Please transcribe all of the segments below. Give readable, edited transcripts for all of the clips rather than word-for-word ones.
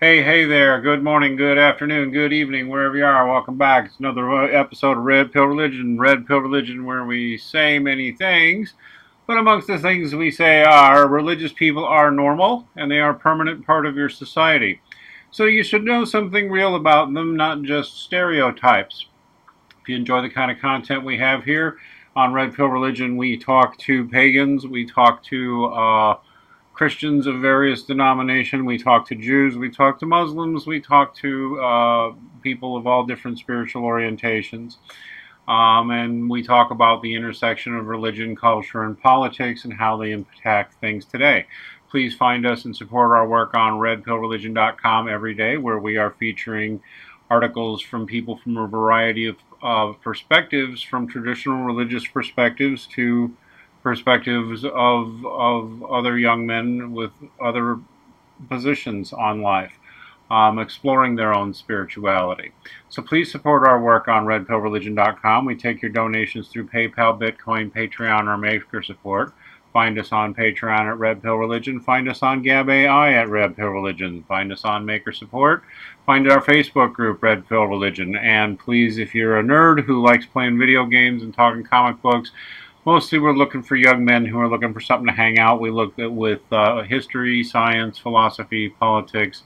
Hey there. Good morning, good afternoon, good evening, wherever you are. Welcome back. It's another episode of Red Pill Religion. Red Pill Religion, where we say many things, but amongst the things we say are religious people are normal and they are a permanent part of your society. So you should know something real about them, not just stereotypes. If you enjoy the kind of content we have here on Red Pill Religion, we talk to pagans, we talk to Christians of various denomination. We talk to Jews. We talk to Muslims. We talk to people of all different spiritual orientations. And we talk about the intersection of religion, culture, and politics and how they impact things today. Please find us and support our work on redpillreligion.com every day, where we are featuring articles from people from a variety of perspectives, from traditional religious perspectives to perspectives of other young men with other positions on life, exploring their own spirituality. So please support our work on redpillreligion.com. We take your donations through PayPal, Bitcoin, Patreon, or Maker support. Find us on Patreon at Red Pill Religion. Find us on Gab AI at Red Pill Religion. Find us on Maker Support. Find our Facebook group, Red Pill Religion. And please, if you're a nerd who likes playing video games and talking comic books, mostly we're looking for young men who are looking for something to hang out. We look at with history, science, philosophy, politics,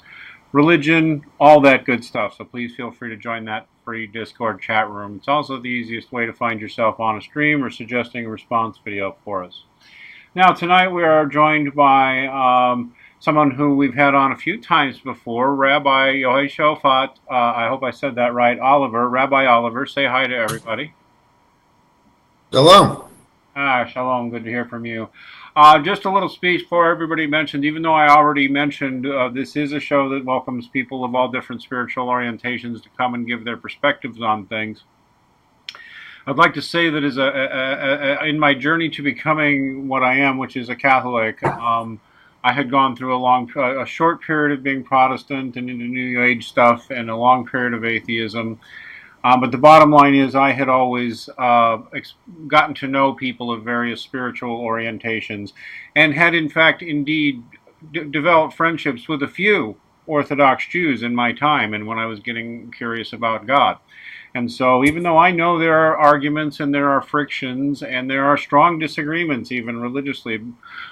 religion, all that good stuff. So please feel free to join that free Discord chat room. It's also the easiest way to find yourself on a stream or suggesting a response video for us. Now, tonight we are joined by someone who we've had on a few times before, Rabbi Yehoshaphat. I hope I said that right. Rabbi Oliver. Say hi to everybody. Hello. Shalom. Good to hear from you. Just a little speech before everybody mentioned, even though I already mentioned, this is a show that welcomes people of all different spiritual orientations to come and give their perspectives on things. I'd like to say that in my journey to becoming what I am, which is a Catholic, I had gone through a short period of being Protestant and into New Age stuff, and a long period of atheism. But the bottom line is, I had always gotten to know people of various spiritual orientations, and had, in fact, indeed, developed friendships with a few Orthodox Jews in my time, and when I was getting curious about God. And so, even though I know there are arguments and there are frictions and there are strong disagreements, even religiously,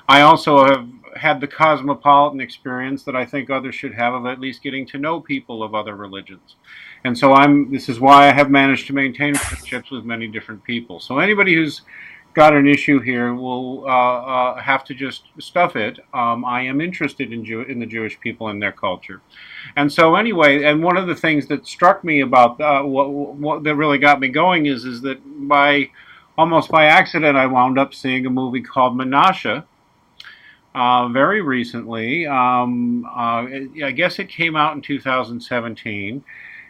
I also have had the cosmopolitan experience that I think others should have of at least getting to know people of other religions. And so this is why I have managed to maintain friendships with many different people. So anybody who's got an issue here will have to just stuff it. I am interested in the Jewish people and their culture. And so anyway, and one of the things that struck me about what that really got me going is that almost by accident, I wound up seeing a movie called Menashe very recently. I guess it came out in 2017.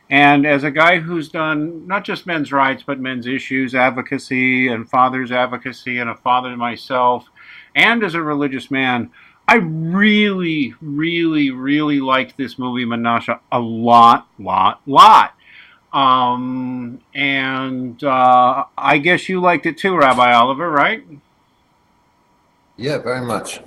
And as a guy who's done not just men's rights, but men's issues advocacy and father's advocacy, and a father myself, and as a religious man, I really, really, really liked this movie, Menashe, a lot. And I guess you liked it too, Rabbi Oliver, right? Yeah, very much.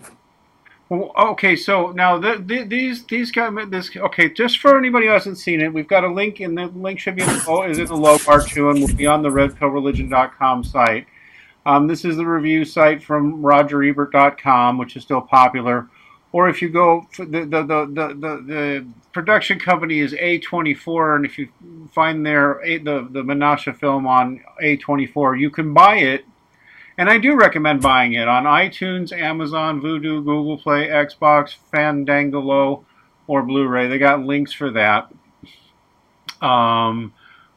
Well, okay, so now these guys, okay, just for anybody who hasn't seen it, we've got a link, and the link should be is in the low part too, and will be on the redpillreligion.com site. This is the review site from RogerEbert.com, which is still popular. Or if you go, the production company is A24, and if you find the Menashe film on A24, you can buy it. And I do recommend buying it on iTunes, Amazon, Vudu, Google Play, Xbox, Fandango, or Blu-ray. They got links for that.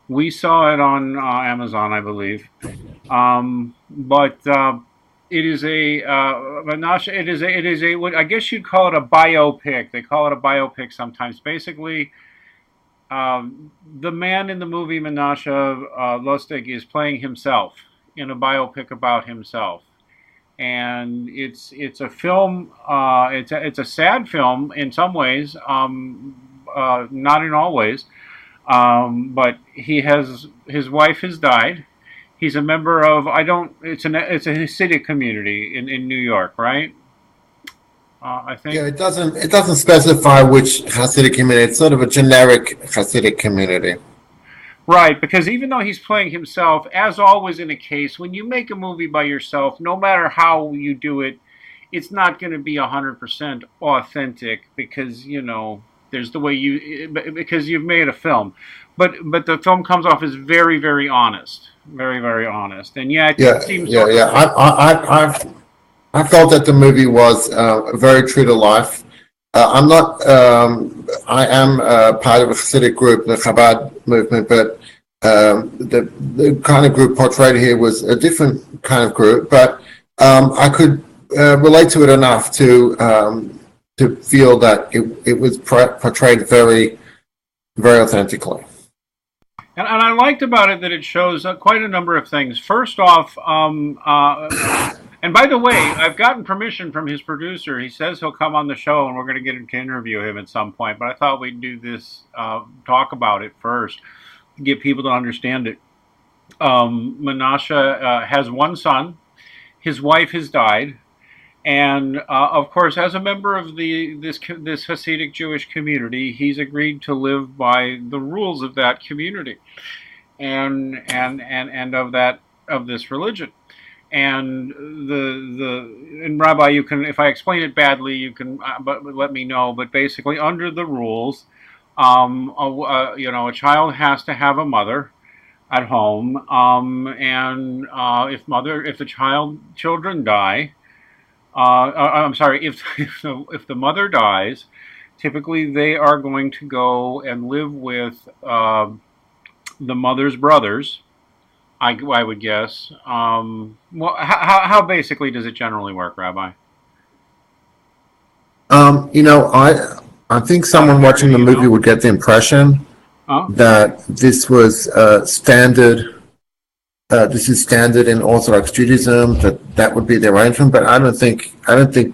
We saw it on Amazon, I believe. But it is a Menashe. It is a. I guess you'd call it a biopic. They call it a biopic sometimes. Basically, the man in the movie Menashe Lustig is playing himself in a biopic about himself, and it's a film. It's a sad film in some ways, not in all ways. But his wife has died. He's a member of, I don't. It's a Hasidic community in New York, right? I think. Yeah, it doesn't specify which Hasidic community. It's sort of a generic Hasidic community. Right, because even though he's playing himself, as always in a case, when you make a movie by yourself, no matter how you do it, it's not going to be 100% authentic because, there's the way because you've made a film. But the film comes off as very, very honest. Very, very honest. And yeah, it Yeah, seems yeah, sort yeah. of. I felt that the movie was very true to life. I'm not. I am part of a Hasidic group, the Chabad movement, but the kind of group portrayed here was a different kind of group. But I could relate to it enough to feel that it was portrayed very, very authentically. And I liked about it that it shows quite a number of things. First off, and by the way, I've gotten permission from his producer. He says he'll come on the show, and we're going to get him to interview him at some point. But I thought we'd do this, talk about it first, to get people to understand it. Menashe has one son. His wife has died. And of course, as a member of this Hasidic Jewish community, he's agreed to live by the rules of that community, and of this religion. And and Rabbi, you can, if I explain it badly, you can but let me know. But basically, under the rules, a child has to have a mother at home, and if the children die. I'm sorry. If the mother dies, typically they are going to go and live with the mother's brothers. I would guess. Well, how basically does it generally work, Rabbi? I think someone watching the movie would get the impression that this was standard. This is standard in Orthodox Judaism. That would be the arrangement, but I don't think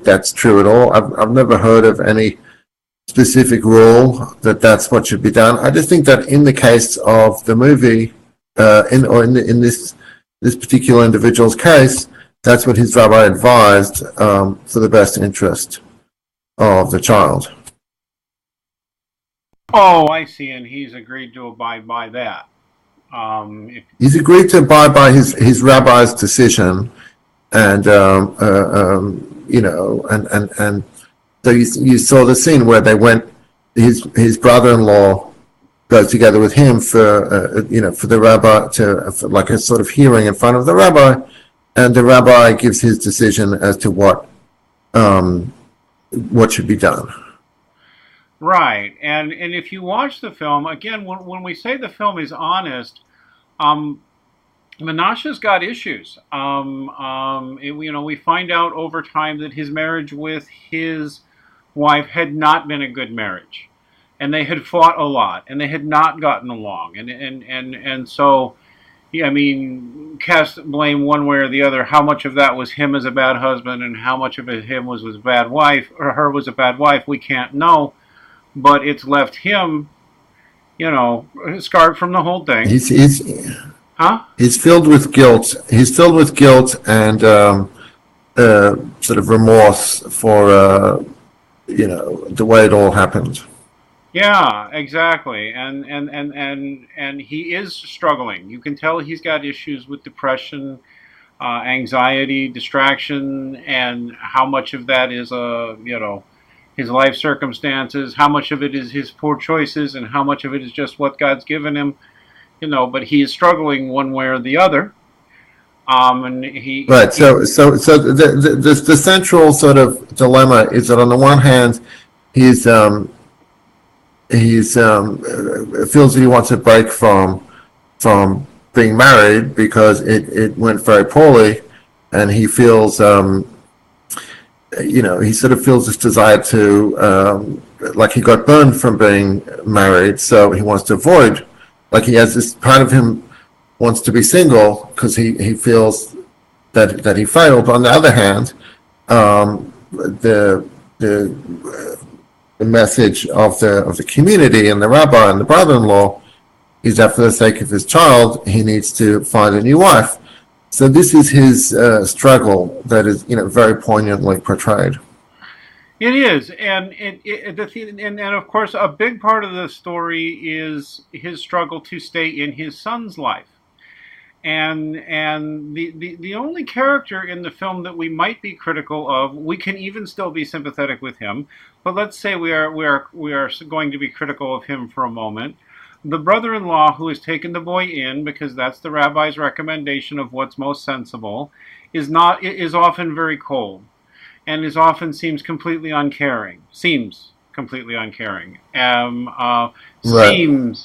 that's true at all. I've never heard of any specific rule that's what should be done. I just think that in the case of the movie, in this particular individual's case, that's what his rabbi advised for the best interest of the child. Oh, I see, and he's agreed to abide by that. He's agreed to abide by his rabbi's decision, and and so you saw the scene where they went. His brother-in-law goes together with him for the rabbi for like a sort of hearing in front of the rabbi, and the rabbi gives his decision as to what should be done. Right, and if you watch the film again, when we say the film is honest, Menashe's got issues. We find out over time that his marriage with his wife had not been a good marriage, and they had fought a lot, and they had not gotten along, and so. Yeah, I mean, cast blame one way or the other. How much of that was him as a bad husband, and how much of it him was a bad wife, or her was a bad wife? We can't know. But it's left him, scarred from the whole thing. He's filled with guilt. He's filled with guilt and sort of remorse for the way it all happened. Yeah, exactly. And he is struggling. You can tell he's got issues with depression, anxiety, distraction, and how much of that is his life circumstances, how much of it is his poor choices, and how much of it is just what God's given him, but he is struggling one way or the other. And he right. So the central sort of dilemma is that on the one hand, he's feels that he wants a break from being married because it went very poorly, and he feels he sort of feels this desire to like he got burned from being married, so he wants to avoid, like he has this part of him wants to be single because he feels that he failed. But on the other hand, the message of the community and the rabbi and the brother-in-law is that for the sake of his child, he needs to find a new wife. So this is his struggle that is, very poignantly portrayed. It is, and and of course, a big part of the story is his struggle to stay in his son's life. And the only character in the film that we might be critical of, we can even still be sympathetic with him, but let's say we are going to be critical of him for a moment. The brother-in-law who has taken the boy in because that's the rabbi's recommendation of what's most sensible is often very cold, and is often seems completely uncaring. Right. Seems Right.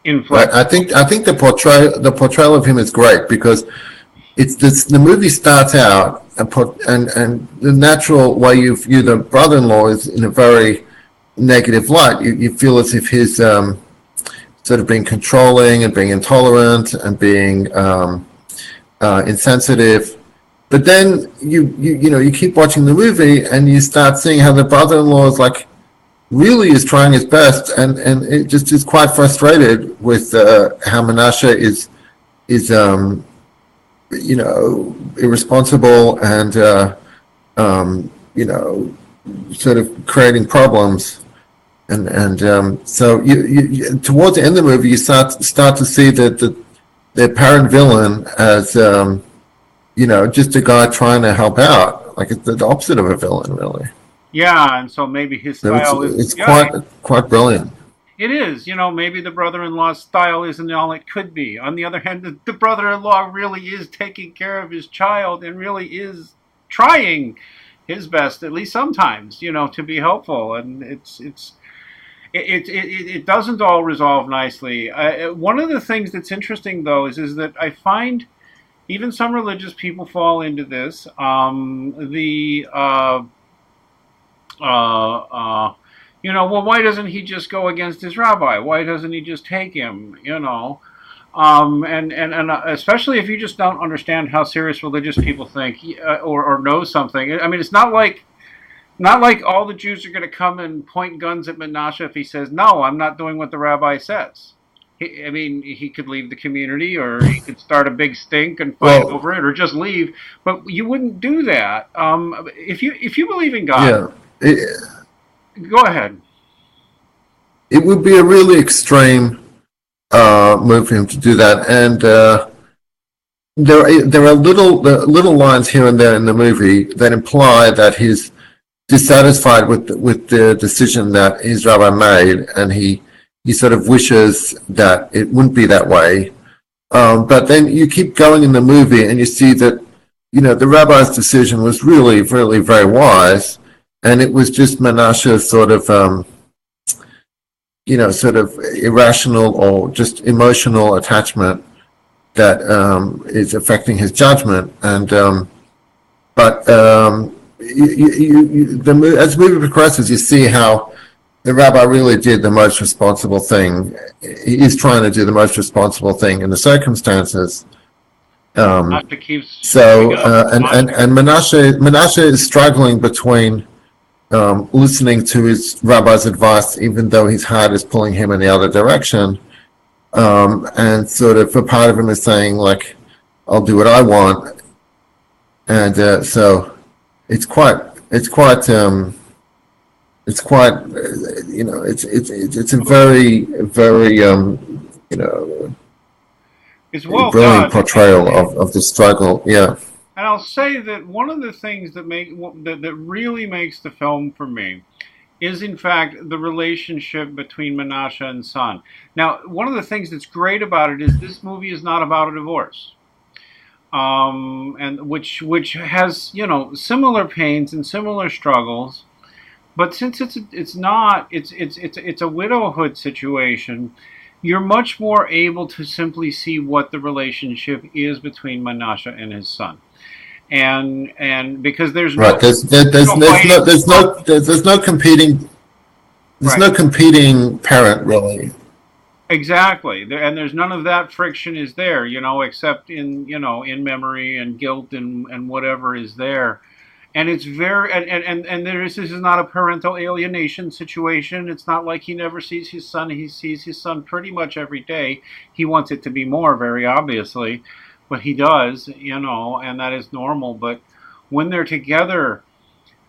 inflexible. I think the portrayal of him is great because it's this, the movie starts out and the natural way you view the brother-in-law is in a very negative light. You feel as if he's sort of being controlling and being intolerant and being insensitive. But then you keep watching the movie and you start seeing how the brother-in-law is like really is trying his best, and it just is quite frustrated with how Menashe is irresponsible and sort of creating problems. And so towards the end of the movie, you start to see that the apparent villain as just a guy trying to help out, like it's the opposite of a villain, really. Yeah, and so maybe his So style is, it's yeah, quite brilliant. it is. Maybe the brother-in-law's style isn't all it could be. On the other hand, the brother-in-law really is taking care of his child and really is trying his best, at least sometimes, to be helpful. And it doesn't all resolve nicely. One of the things that's interesting, though, is that I find even some religious people fall into this. The well, why doesn't he just go against his rabbi? Why doesn't he just take him? And especially if you just don't understand how serious religious people think, or know something. I mean, it's not like all the Jews are going to come and point guns at Menashe if he says, no, I'm not doing what the rabbi says. He could leave the community, or he could start a big stink and fight Well, over it, or just leave. But you wouldn't do that. If you believe in God, yeah, it, go ahead. it would be a really extreme move for him to do that, and there are little lines here and there in the movie that imply that he's dissatisfied with the decision that his rabbi made, and he sort of wishes that it wouldn't be that way. But then you keep going in the movie, and you see that the rabbi's decision was really, really very wise, and it was just Menashe's sort of irrational or just emotional attachment that is affecting his judgment. And but as the movie progresses, you see how the rabbi really did the most responsible thing. He is trying to do the most responsible thing in the circumstances. Not to keep So bringing up and Menashe is struggling between listening to his rabbi's advice, even though his heart is pulling him in the other direction. And sort of a part of him is saying, like, I'll do what I want. And so it's quite, it's quite, it's quite, it's a very, very, it's well brilliant done. portrayal of the struggle. Yeah. And I'll say that one of the things that really makes the film for me is, in fact, the relationship between Menashe and son. Now, one of the things that's great about it is this movie is not about a divorce, and which has similar pains and similar struggles, but since it's a widowhood situation, you're much more able to simply see what the relationship is between Menashe and his son. And because there's Right. There's no competing. There's right. no competing parent, really. Exactly, and there's none of that friction is there, except in memory and guilt and whatever is there, and it's very and this is not a parental alienation situation. It's not like he never sees his son. He sees his son pretty much every day. He wants it to be more, very obviously, but he does, and that is normal. But when they're together,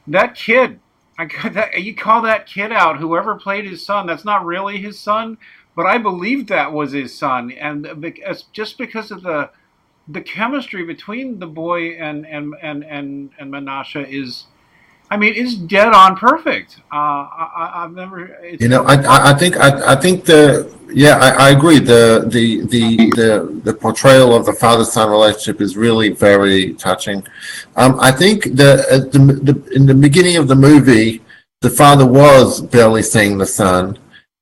that kid I got that. You call that kid out, whoever played his son. That's not really his son, but I believed that was his son, and just because of the chemistry between the boy and Menashe is, I mean, it's dead on perfect. I've never. It's You know, never. I think I agree. The portrayal of the father-son relationship is really very touching. I think in the beginning of the movie, the father was barely seeing the son,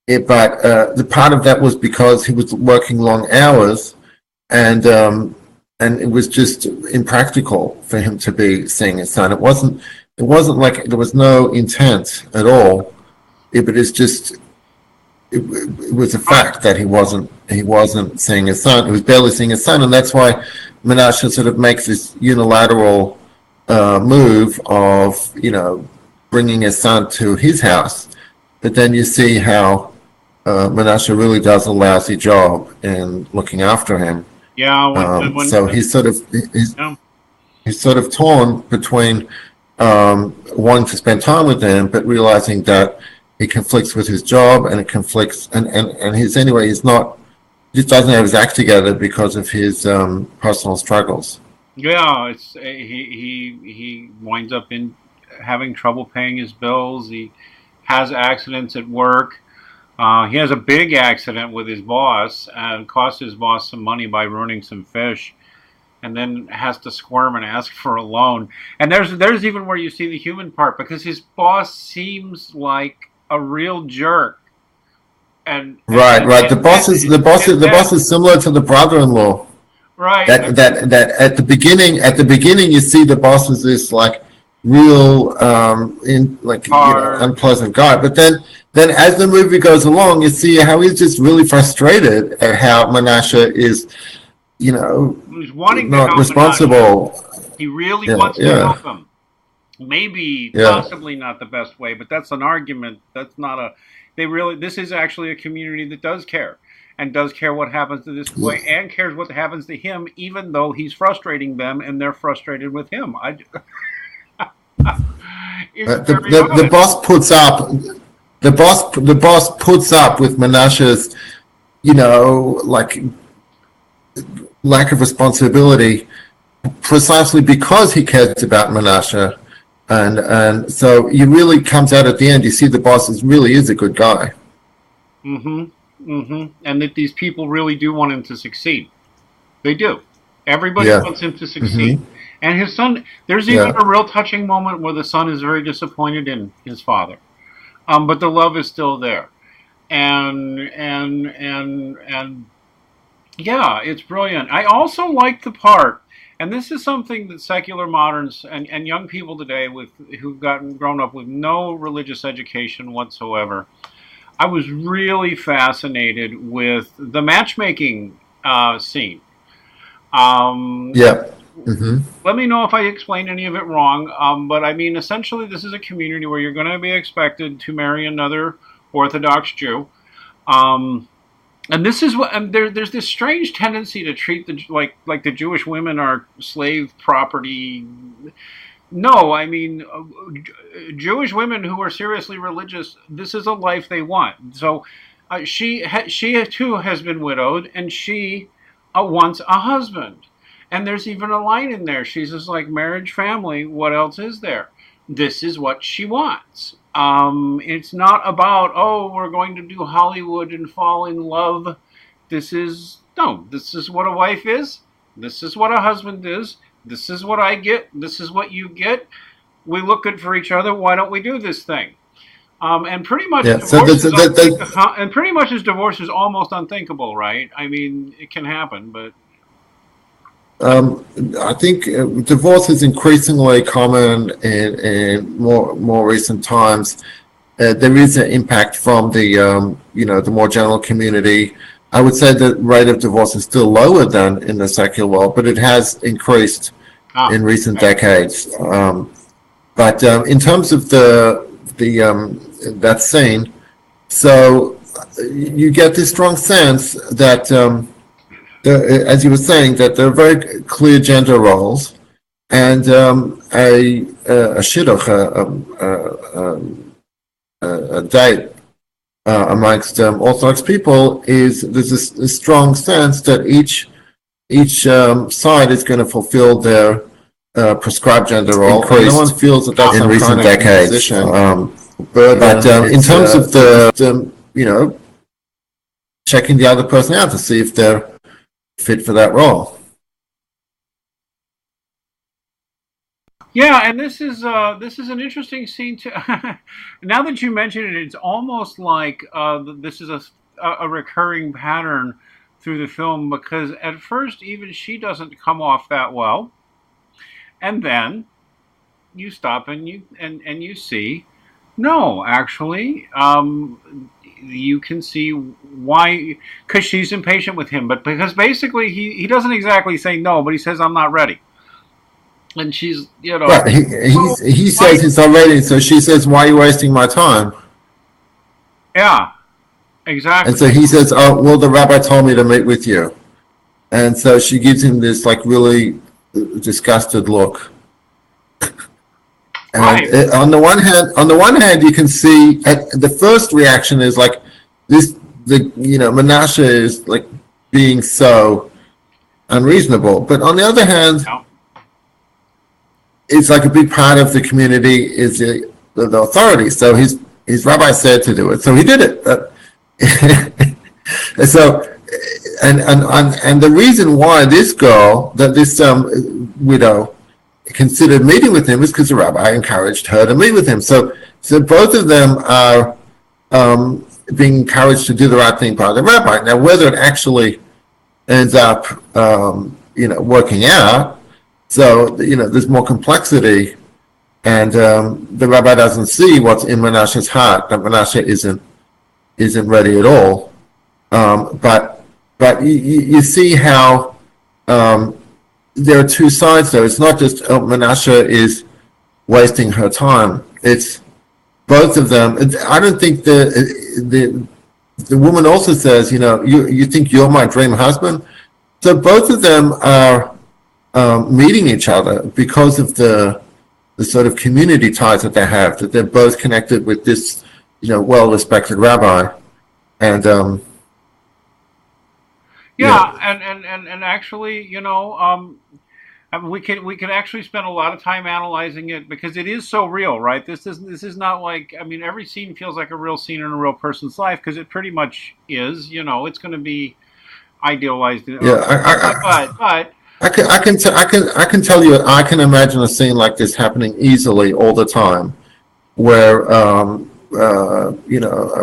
but the part of that was because he was working long hours, and it was just impractical for him to be seeing his son. It wasn't like there was no intent at all. But it's just it was a fact that he wasn't seeing his son. He was barely seeing his son, and that's why Menashe sort of makes this unilateral move of bringing his son to his house. But then you see how Menashe really does a lousy job in looking after him. Yeah. So he's sort of torn between wanting to spend time with them, but realizing that it conflicts with his job, and it conflicts, and he's not, just doesn't have his act together because of his personal struggles. Yeah, it's he winds up in having trouble paying his bills. He has accidents at work. He has a big accident with his boss and cost his boss some money by ruining some fish, and then has to squirm and ask for a loan. And there's even where you see the human part, because his boss seems like a real jerk. Right. The boss is similar to the brother-in-law. Right. That at the beginning you see the boss is this like real unpleasant guy, but then as the movie goes along, you see how he's just really frustrated at how Menashe is, he's wanting to not help responsible. Menashe. He really wants to help him. Maybe possibly not the best way, but that's an argument. That's not a. This is actually a community that does care. And does care what happens to this boy, and cares what happens to him, even though he's frustrating them and they're frustrated with him. The boss puts up. The boss puts up with Menashe's, like lack of responsibility, precisely because he cares about Menashe, and so he really comes out at the end. You see, the boss really is a good guy. And that these people really do want him to succeed. They do. Everybody wants him to succeed. And his son, there's even a real touching moment where the son is very disappointed in his father. But the love is still there. And yeah, it's brilliant. I also like the part, and this is something that secular moderns and young people today who've grown up with no religious education whatsoever, I was really fascinated with the matchmaking scene. Let me know if I explain any of it wrong. But I mean, essentially, this is a community where you're going to be expected to marry another Orthodox Jew. And this is what, and there's this strange tendency to treat like the Jewish women are slave property. No, I mean, Jewish women who are seriously religious, this is a life they want. So she too has been widowed, and she wants a husband. And there's even a line in there. She's just like, marriage, family, what else is there? This is what she wants. It's not about, we're going to do Hollywood and fall in love. This is what a wife is. This is what a husband is. This is what I get. This is what you get. We look good for each other. Why don't we do this thing? And pretty much, his divorce is almost unthinkable, right? I mean, it can happen, but I think divorce is increasingly common in more recent times. There is an impact from the the more general community. I would say the rate of divorce is still lower than in the secular world, but it has increased in recent decades. But in terms of that scene, so you get this strong sense that, as you were saying, that there are very clear gender roles, and a shidduch, a date amongst Orthodox people is there's a strong sense that each side is going to fulfill their prescribed gender role. And no one feels that that's in recent decades. But in terms of the checking the other person out to see if they're fit for that role. Yeah, and this is an interesting scene too. Now that you mention it, it's almost like this is a recurring pattern through the film, because at first even she doesn't come off that well, and then you stop and you see, no, actually, you can see why, because she's impatient with him, but because basically he doesn't exactly say no, but he says, I'm not ready. And she's, Right. He says he's not ready, so she says, why are you wasting my time? Yeah, exactly. And so he says, oh, well, the rabbi told me to meet with you. And so she gives him this like really disgusted look. And right. On the one hand, you can see the first reaction is like Menashe is like being so unreasonable. But on the other hand, it's like a big part of the community is the authority. So his rabbi said to do it, so he did it. So and the reason why this girl, this widow, considered meeting with him is because the rabbi encouraged her to meet with him. So both of them are being encouraged to do the right thing by the rabbi. Now, whether it actually ends up working out. So, there's more complexity, and the rabbi doesn't see what's in Menashe's heart, that Menashe isn't ready at all. But you see how there are two sides there. It's not just Menashe is wasting her time. It's both of them. I don't think the woman also says, you think you're my dream husband? So both of them are meeting each other because of the sort of community ties that they have, that they're both connected with this, well-respected rabbi. And and actually, we could actually spend a lot of time analyzing it, because it is so real, right? This is not like, every scene feels like a real scene in a real person's life, because it pretty much is. It's going to be idealized. Yeah, but I can tell you, I can imagine a scene like this happening easily all the time, where a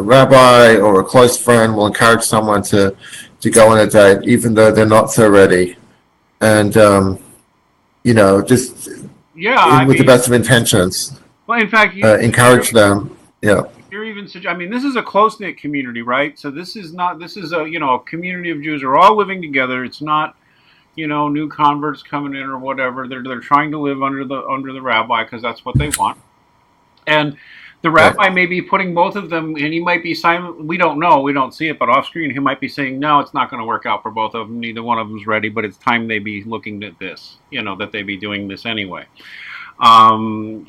rabbi or a close friend will encourage someone to go on a date, even though they're not so ready, and just with the best of intentions. Well, in fact, encourage them. Yeah. You're even this is a close-knit community, right? So this is a community of Jews who are all living together. It's not new converts coming in or whatever. They're trying to live under the rabbi, because that's what they want. And the rabbi may be putting both of them, and he might be silent. We don't know. We don't see it, but off screen he might be saying, no, it's not going to work out for both of them. Neither one of them's ready, but it's time they be looking at this, that they be doing this anyway. I don't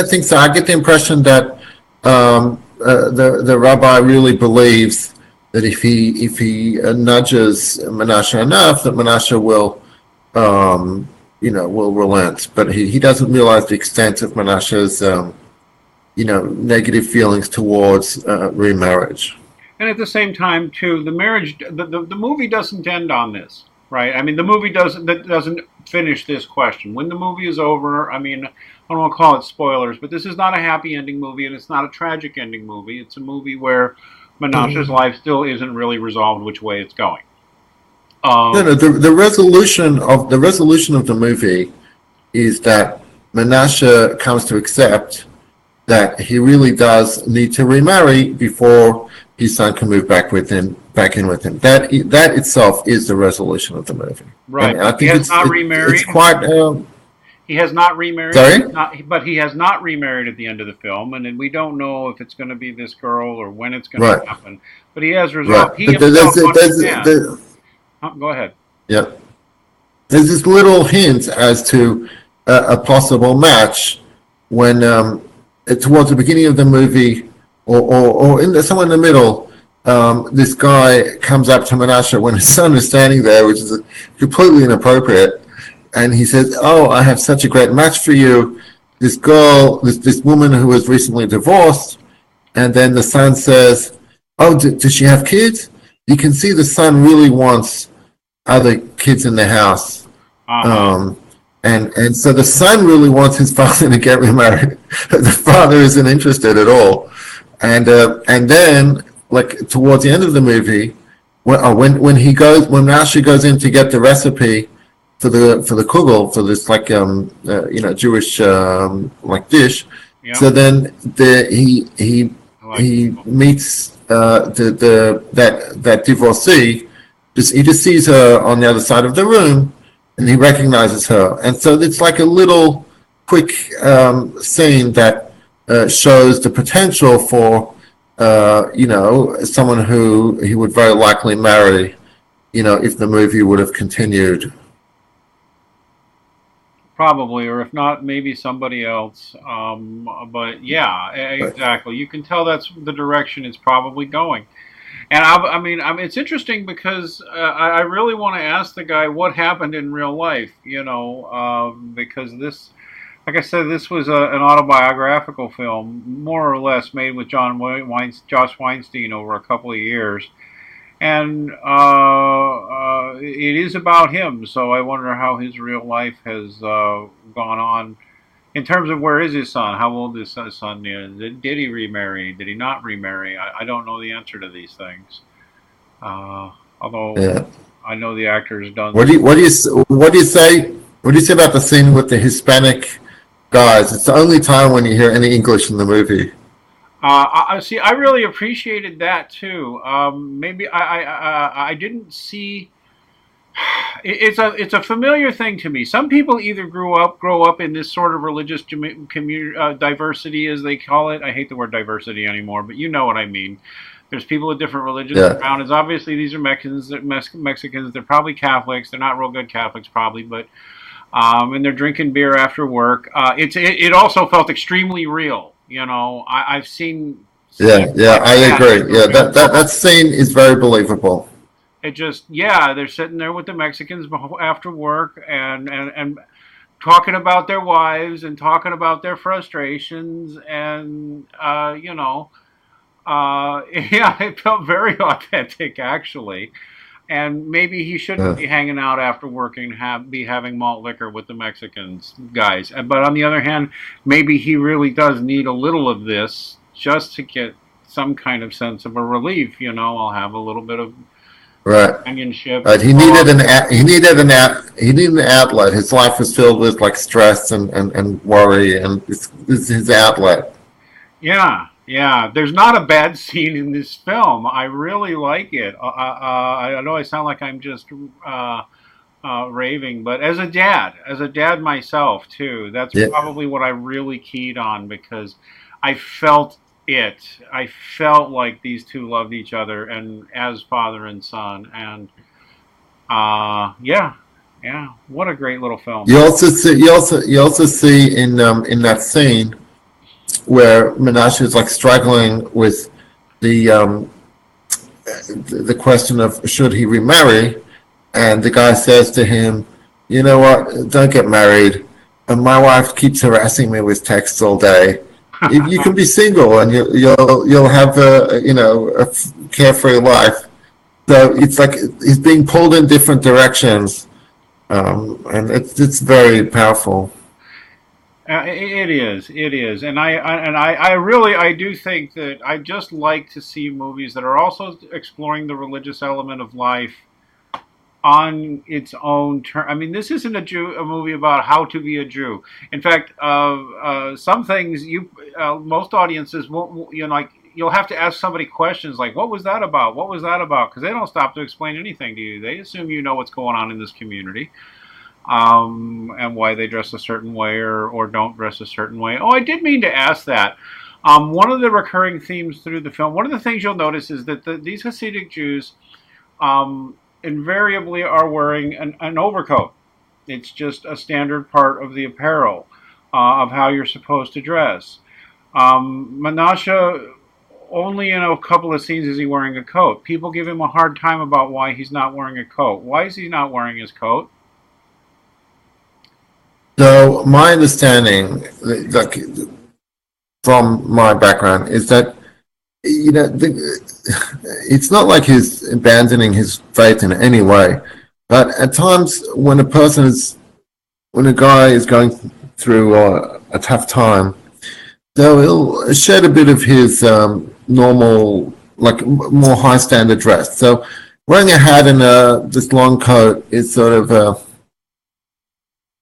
think so. I get the impression that the rabbi really believes that if he nudges Menashe enough, that Menashe will relent. But he doesn't realize the extent of Menashe's negative feelings towards remarriage. And at the same time, too, the marriage, the movie doesn't end on this, right? The movie doesn't finish this question. When the movie is over, I don't want to call it spoilers, but this is not a happy ending movie, and it's not a tragic ending movie. It's a movie where Menashe's life still isn't really resolved which way it's going. The resolution of the movie is that Menashe comes to accept that he really does need to remarry before his son can move back in with him. That itself is the resolution of the movie. Right. And I think it's not remarried. It's quite. He has not remarried. Sorry? But he has not remarried at the end of the film, and then we don't know if it's going to be this girl or when it's going to happen. But he has resolved. Right. Go ahead. Yeah. there's this little hint as to a possible match when towards the beginning of the movie, or somewhere in the middle, this guy comes up to Menashe when his son is standing there, which is completely inappropriate, and he says, "Oh, I have such a great match for you. This girl, this woman who was recently divorced." And then the son says, "Oh, does she have kids?" You can see the son really wants other kids in the house. And so the son really wants his father to get remarried. The father isn't interested at all. And then, like towards the end of the movie, when Menashe goes in to get the recipe for the kugel, for this like Jewish like dish. Yep. So then he meets that divorcee. He just sees her on the other side of the room, and he recognizes her. And so it's like a little quick scene that shows the potential for someone who he would very likely marry, if the movie would have continued. Probably, or if not, maybe somebody else. But yeah, exactly. You can tell that's the direction it's probably going. And I mean, it's interesting because I really want to ask the guy what happened in real life, because this, like I said, this was an autobiographical film, more or less, made with Josh Weinstein over a couple of years. And it is about him, so I wonder how his real life has gone on in terms of where is his son, how old his son is, did he remarry, did he not remarry? I don't know the answer to these things. Although yeah. I know the actor's done. What do you say? What do you say about the scene with the Hispanic guys? It's the only time when you hear any English in the movie. See, I really appreciated that too. Maybe I didn't see. It's a familiar thing to me. Some people either grow up in this sort of religious community diversity, as they call it. I hate the word diversity anymore, but you know what I mean. There's people of different religions around. As obviously these are Mexicans. They're probably Catholics. They're not real good Catholics, probably, but and they're drinking beer after work. It also felt extremely real. I've seen. I agree. Yeah, that scene is very believable. It just, they're sitting there with the Mexicans after work and talking about their wives and talking about their frustrations and it felt very authentic actually. And maybe he shouldn't be hanging out after work and be having malt liquor with the Mexicans guys. But on the other hand, maybe he really does need a little of this just to get some kind of sense of a relief. I'll have a little bit of companionship. He needed an outlet. His life was filled with like stress and worry, and this is his outlet. Yeah, there's not a bad scene in this film. I really like it. I know I sound like I'm just raving, but as a dad myself too, that's probably what I really keyed on because I felt it. I felt like these two loved each other and as father and son, and what a great little film. You also see in that scene where Menashe is like struggling with the question of should he remarry, and the guy says to him, "You know what? Don't get married. And my wife keeps harassing me with texts all day. You can be single, and you'll have a carefree life." So it's like he's being pulled in different directions, and it's very powerful. It is, and I really do think that I just like to see movies that are also exploring the religious element of life on its own term. I mean, this isn't a movie about how to be a Jew. In fact, some things most audiences won't, you'll have to ask somebody questions like, "What was that about? What was that about?" Because they don't stop to explain anything to you. They assume you know what's going on in this community. And why they dress a certain way or don't dress a certain way. Oh, I did mean to ask that. One of the recurring themes through the film, one of the things you'll notice is that these Hasidic Jews invariably are wearing an overcoat. It's just a standard part of the apparel of how you're supposed to dress. Menashe, only in a couple of scenes is he wearing a coat. People give him a hard time about why he's not wearing a coat. Why is he not wearing his coat? So my understanding, like from my background, is that it's not like he's abandoning his faith in any way, but at times when when a guy is going through a tough time, so he'll shed a bit of his normal, like more high standard dress. So wearing a hat and this long coat is sort of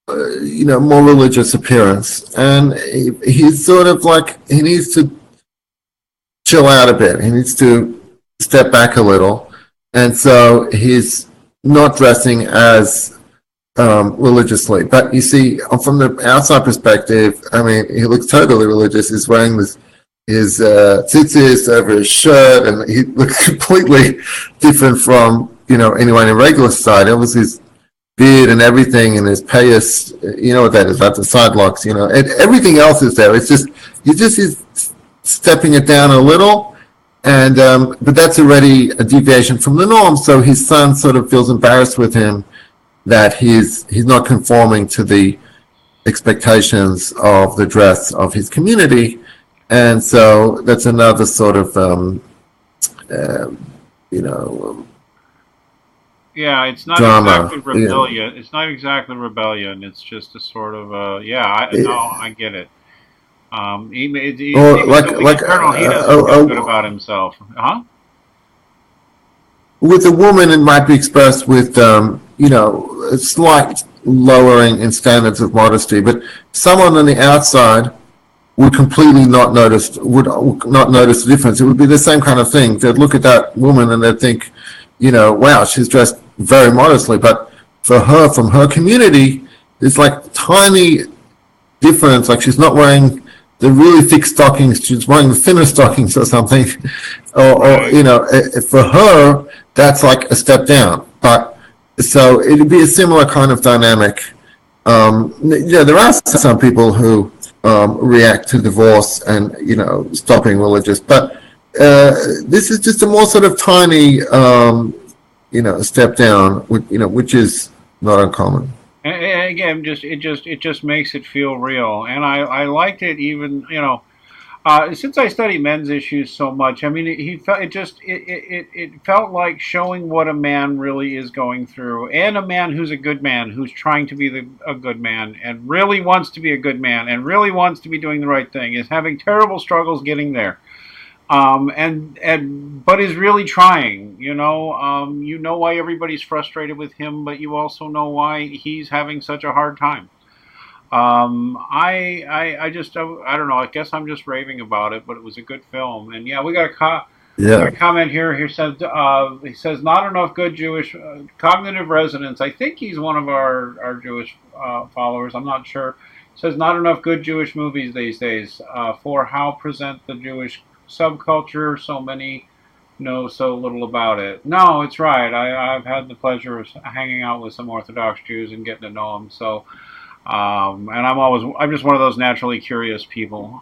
more religious appearance, and he's sort of like he needs to chill out a bit. He needs to step back a little, and so he's not dressing as religiously. But you see, from the outside perspective, I mean, he looks totally religious. He's wearing his tzitzis over his shirt, and he looks completely different from anyone in regular society. Obviously, his beard and everything, and his payas, you know what that is? That's the side locks. And everything else is there. It's just he's stepping it down a little, and but that's already a deviation from the norm. So his son sort of feels embarrassed with him that he's not conforming to the expectations of the dress of his community, and so that's another sort of you know Yeah, it's not drama. exactly rebellion. It's not exactly rebellion. It's just a sort of yeah. No, I get it. Or Even though he's eternal, he doesn't feel good about himself, huh? with a woman, it might be expressed with a slight lowering in standards of modesty, but someone on the outside would completely would not notice the difference. It would be the same kind of thing. They'd look at that woman and they'd think, wow, she's dressed very modestly. But for her, from her community, it's like tiny difference. Like she's not wearing the really thick stockings; she's wearing the thinner stockings or something. For her, that's like a step down. But so it'd be a similar kind of dynamic. There are some people who react to divorce and stop being religious, but this is just a more sort of tiny step down, which is not uncommon. And again, it just makes it feel real, and I liked it even since I study men's issues so much. I mean, he felt it felt like showing what a man really is going through, and a man who's a good man, who's trying to be a good man, and really wants to be a good man, and really wants to be doing the right thing, is having terrible struggles getting there. And but is really trying. You know why everybody's frustrated with him, but you also know why he's having such a hard time. I just I don't know. I guess I'm just raving about it, but it was a good film. And yeah, we got Yeah. a comment here. He says not enough good Jewish cognitive resonance. I think he's one of our Jewish followers. I'm not sure. Says not enough good Jewish movies these days for how present the Jewish subculture. So many know so little about it. No, it's right. I've had the pleasure of hanging out with some Orthodox Jews and getting to know them. So and I'm just one of those naturally curious people.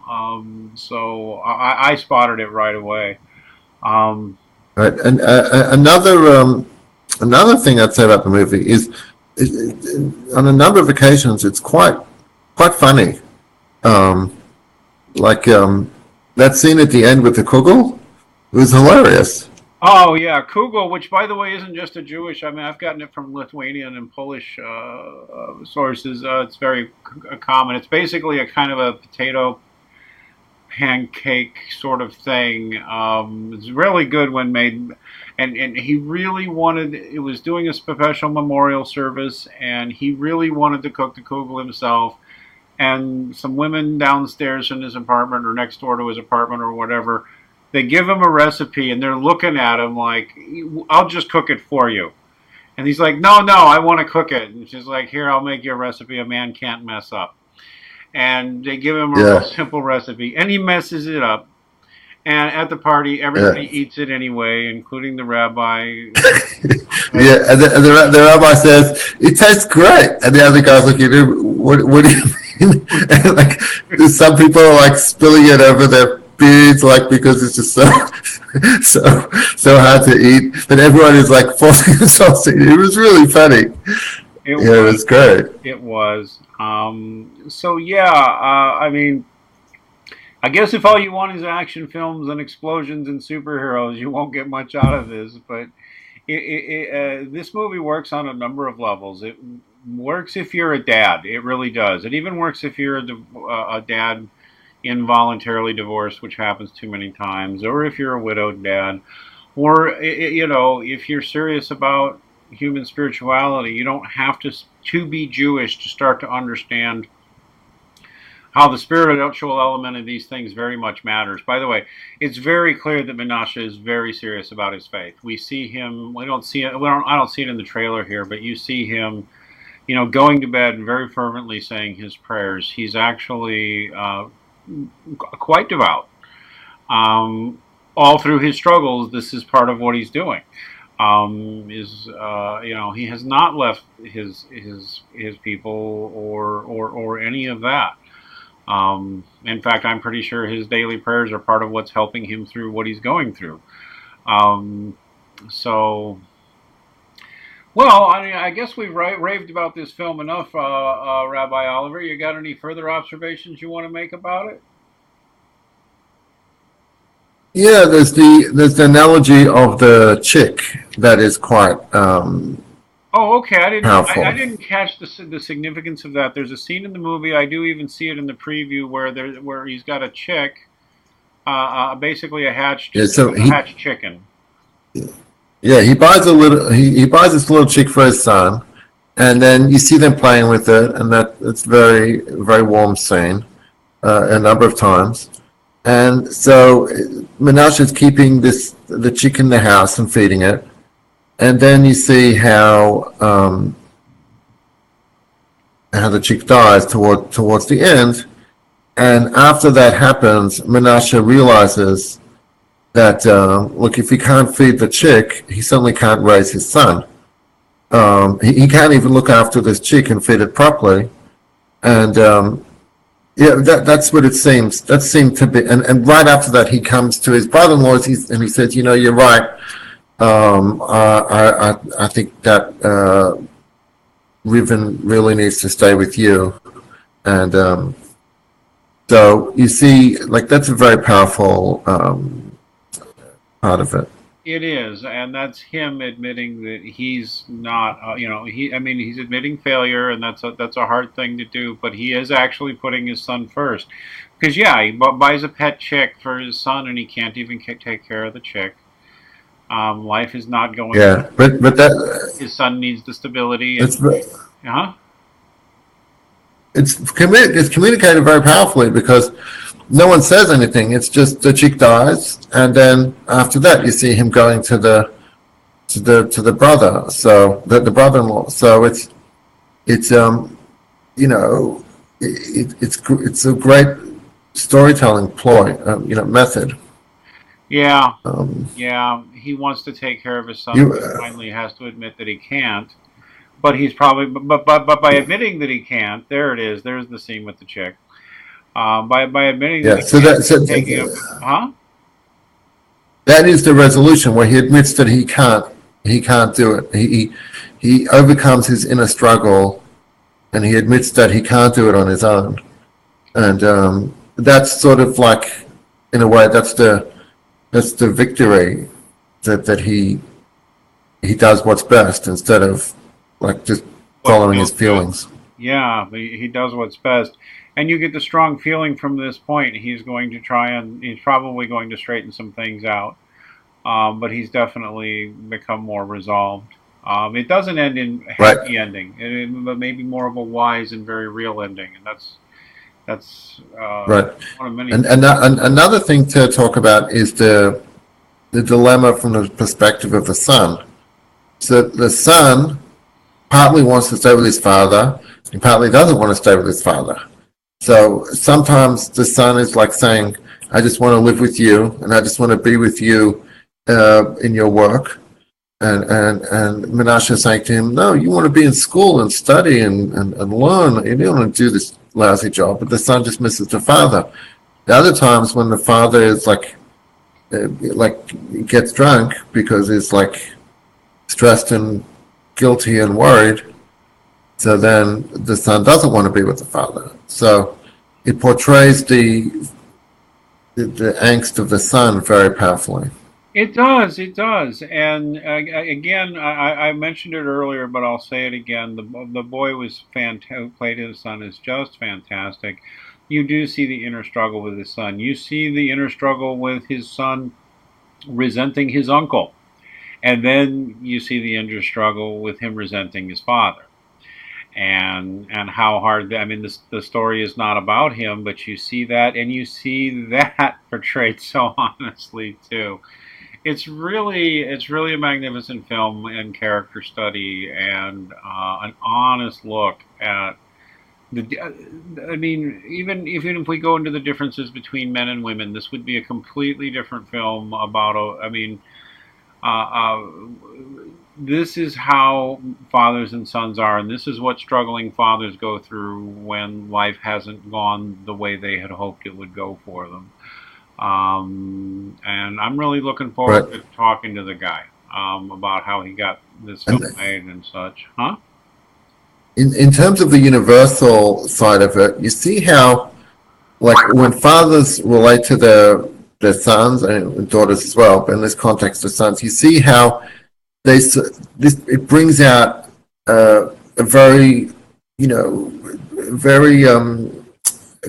So I spotted it right away. Um, Right. And another thing I'd say about the movie is on a number of occasions it's quite funny. Um, like that scene at the end with the kugel was hilarious. oh yeah, Kugel, which by the way isn't just a Jewish. I mean, I've gotten it from Lithuanian and Polish sources. It's very common. It's basically a kind of a potato pancake sort of thing. It's really good when made, and he really wanted. It was doing a special memorial service, and he really wanted to cook the kugel himself. And some women downstairs in his apartment or next door to his apartment or whatever, they give him a recipe and they're looking at him like, "I'll just cook it for you." And he's like, "No, no, I want to cook it." And she's like, "Here, I'll make you a recipe a man can't mess up." And they give him a real Yeah. simple recipe, and he messes it up. And at the party, everybody eats it anyway, including the rabbi. Yeah, and the rabbi says, it tastes great. And the other guy's looking at him, what do you mean? And like, some people are like spilling it over their beards, like, because it's just so hard to eat. But everyone is like forcing themselves to eat. It was really funny. It was great. It was. So yeah, I mean, I guess if all you want is action films and explosions and superheroes, you won't get much out of this. But this movie works on a number of levels. It works if you're a dad. It really does. It even works if you're a dad involuntarily divorced, which happens too many times, or if you're a widowed dad, or if you're serious about human spirituality. You don't have to be Jewish to start to understand how the spiritual element of these things very much matters. By the way, it's very clear that Menashe is very serious about his faith. We see him. We don't see it. I don't see it in the trailer here, but you see him, going to bed and very fervently saying his prayers. He's actually quite devout. All through his struggles, this is part of what he's doing. He has not left his people or any of that. In fact, I'm pretty sure his daily prayers are part of what's helping him through what he's going through. Well, I guess we've raved about this film enough, Rabbi Oliver. You got any further observations you want to make about it? Yeah, there's the analogy of the chick that is quite Oh, okay. powerful. I didn't catch the significance of that. There's a scene in the movie. I do even see it in the preview where he's got a chick, basically a hatched chicken. Yeah, he buys he buys this little chick for his son, and then you see them playing with it, and it's very very warm scene, a number of times. And so Menashe is keeping the chick in the house and feeding it. And then you see how the chick dies towards the end. And after that happens, Menashe realizes that, look, if he can't feed the chick, he certainly can't raise his son. He can't even look after this chick and feed it properly. And yeah, that's what it seems. That seemed to be. And right after that, he comes to his brother-in-law and he says, you're right. I think that Riven really needs to stay with you. And so you see, like, that's a very powerful part of it. It is, and that's him admitting that he's not. He's admitting failure, and that's a hard thing to do. But he is actually putting his son first, because he buys a pet chick for his son, and he can't even take care of the chick. Life is not going. Yeah, but that his son needs the stability. It's communicated very powerfully because no one says anything. It's just the chick dies, and then after that, you see him going to the brother. So the brother-in-law. So it's a great storytelling ploy, method. Yeah, he wants to take care of his son. But finally, has to admit that he can't. But he's probably, but by admitting that he can't, there it is. There's the scene with the chick. By admitting that that is the resolution where he admits that he can't do it. He overcomes his inner struggle, and he admits that he can't do it on his own. And that's sort of like, in a way, that's the victory that he does what's best instead of like just following his feelings. Yeah, he does what's best. And you get the strong feeling from this point he's probably going to straighten some things out. But he's definitely become more resolved. It doesn't end in a happy ending, but maybe more of a wise and very real ending. And that's right. One of many. And another thing to talk about is the dilemma from the perspective of the son. So the son partly wants to stay with his father, and partly doesn't want to stay with his father. So sometimes the son is like saying, I just want to live with you, and I just want to be with you in your work. And Menashe is saying to him, no, you want to be in school and study and learn. You don't want to do this lousy job. But the son just misses the father. The other times when the father is like gets drunk because he's like stressed and guilty and worried, so then the son doesn't want to be with the father. So it portrays the angst of the son very powerfully. It does, it does. And again, I mentioned it earlier, but I'll say it again. The boy was fantastic, who played his son is just fantastic. You do see the inner struggle with his son. You see the inner struggle with his son resenting his uncle. And then you see the inner struggle with him resenting his father. And how hard, I mean, the story is not about him, but you see that, and you see that portrayed so honestly, too. It's really a magnificent film and character study and an honest look at the. I mean, even if we go into the differences between men and women, this would be a completely different film about a. I mean, uh, uh, this is how fathers and sons are, and this is what struggling fathers go through when life hasn't gone the way they had hoped it would go for them. And I'm really looking Right. forward to talking to the guy about how he got this film And made and such. Huh? in terms of the universal side of it, you see how, like, when fathers relate to their sons and daughters as well, but in this context, the sons, you see how this it brings out a very, very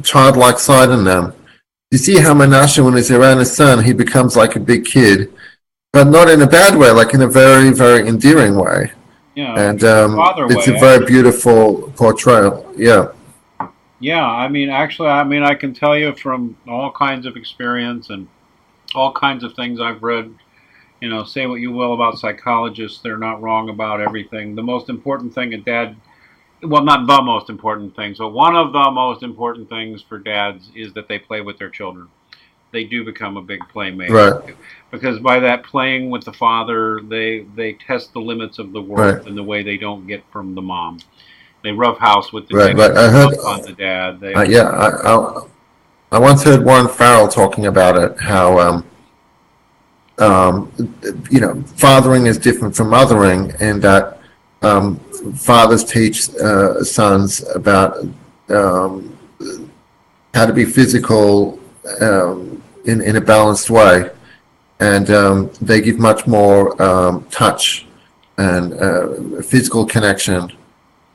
childlike side in them. You see how Menashe, when he's around his son, he becomes like a big kid, but not in a bad way, like in a very, very endearing way. Yeah, And father it's a way. very beautiful portrayal. Yeah. Yeah, I mean, actually, I mean, I can tell you from all kinds of experience and all kinds of things I've read. Say what you will about psychologists, they're not wrong about everything. The most important thing a dad, well, not the most important thing, so one of the most important things for dads is that they play with their children. They do become a big playmate Right. because by that playing with the father, they test the limits of the Right. world in the way they don't get from the mom. They roughhouse with the Right. dad, Right. I heard. on the dad. Yeah. I once heard Warren Farrell talking about it. How fathering is different from mothering, and that fathers teach sons about um, how to be physical in a balanced way, and they give much more touch and physical connection,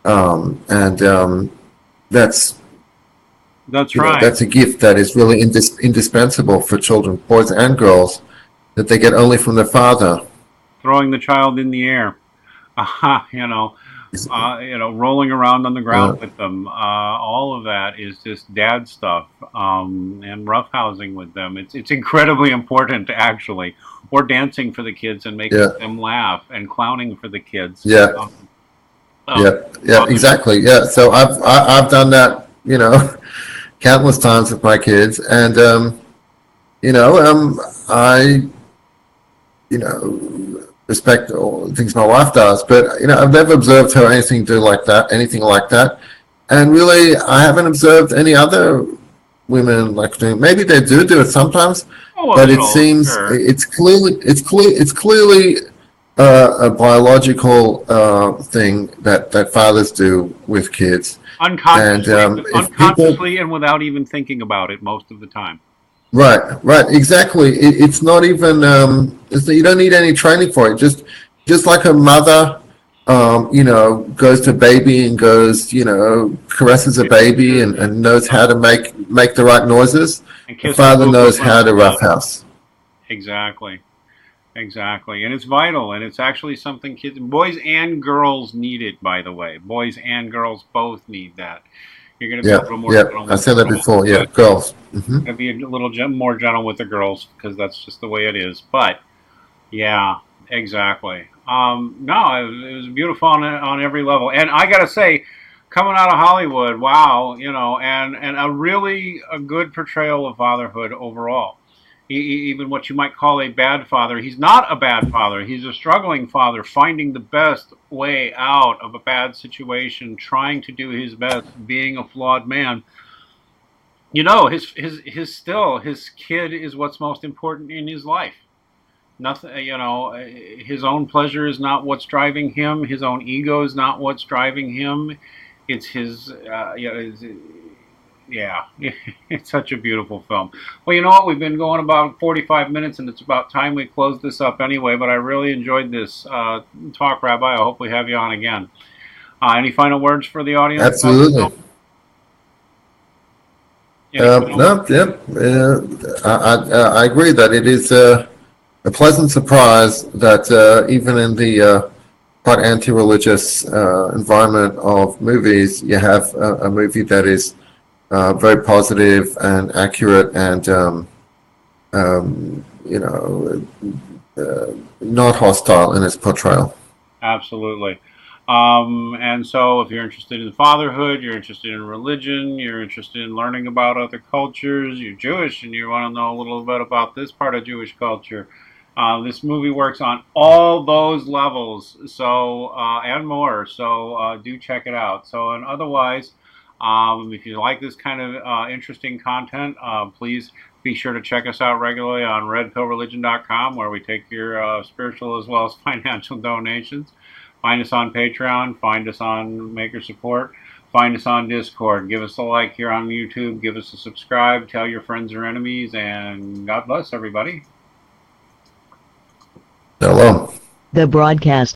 and that's That's right. that's a gift that is really indispensable for children, boys and girls, that they get only from their father. Throwing the child in the air, you know, rolling around on the Uh, ground with them. All of that is just dad stuff, and roughhousing with them. It's incredibly important, actually, or dancing for the kids and making yeah, them laugh, and clowning for the kids. yeah, Um, yeah, yeah, exactly. Yeah. So I've done that, countless times with my kids, and I respect all the things my wife does, but I've never observed her anything like that, and really I haven't observed any other women like doing. Maybe they do it sometimes, oh, a but it little, seems sure. it's clearly a biological thing that fathers do with kids, and if people. Unconsciously, and without even thinking about it most of the time. Right, exactly. It's not even you don't need any training for it. Just like a mother, goes to baby and goes, caresses a baby and knows how to make the right noises. And A kiss the father boo boo knows when how they're to done. roughhouse. Exactly. Exactly. And it's vital, and it's actually something boys and girls need it, by the way. Boys and girls both need that. You're going to be a Yeah, little more yeah. gentle I with the said that girls, before. Yeah, but girls. going to be a little more gentle with the girls because that's just the way it is. But yeah, exactly. No, it was beautiful on every level. And I got to say, coming out of Hollywood, wow, and a good portrayal of fatherhood overall. Even what you might call a bad father, he's not a bad father. He's a struggling father, finding the best way out of a bad situation, trying to do his best, being a flawed man. His kid is what's most important in his life. Nothing, his own pleasure is not what's driving him. His own ego is not what's driving him. It's his, yeah, it's such a beautiful film. Well, you know what? We've been going about 45 minutes, and it's about time we close this up anyway. But I really enjoyed this talk, Rabbi. I hope we have you on again. Any final words for the audience? Absolutely. No, yep. I agree that it is a pleasant surprise that even in the quite anti-religious environment of movies, you have a movie that is very positive and accurate and not hostile in its portrayal. Absolutely. And so, if you're interested in fatherhood, you're interested in religion, you're interested in learning about other cultures, you're Jewish, and you want to know a little bit about this part of Jewish culture, this movie works on all those levels, so and more. So do check it out. So, and otherwise, if you like this kind of interesting content, please be sure to check us out regularly on redpillreligion.com, where we take your spiritual as well as financial donations. Find us on Patreon. Find us on Maker Support. Find us on Discord. Give us a like here on YouTube. Give us a subscribe. Tell your friends or enemies. And God bless everybody. Hello. The broadcast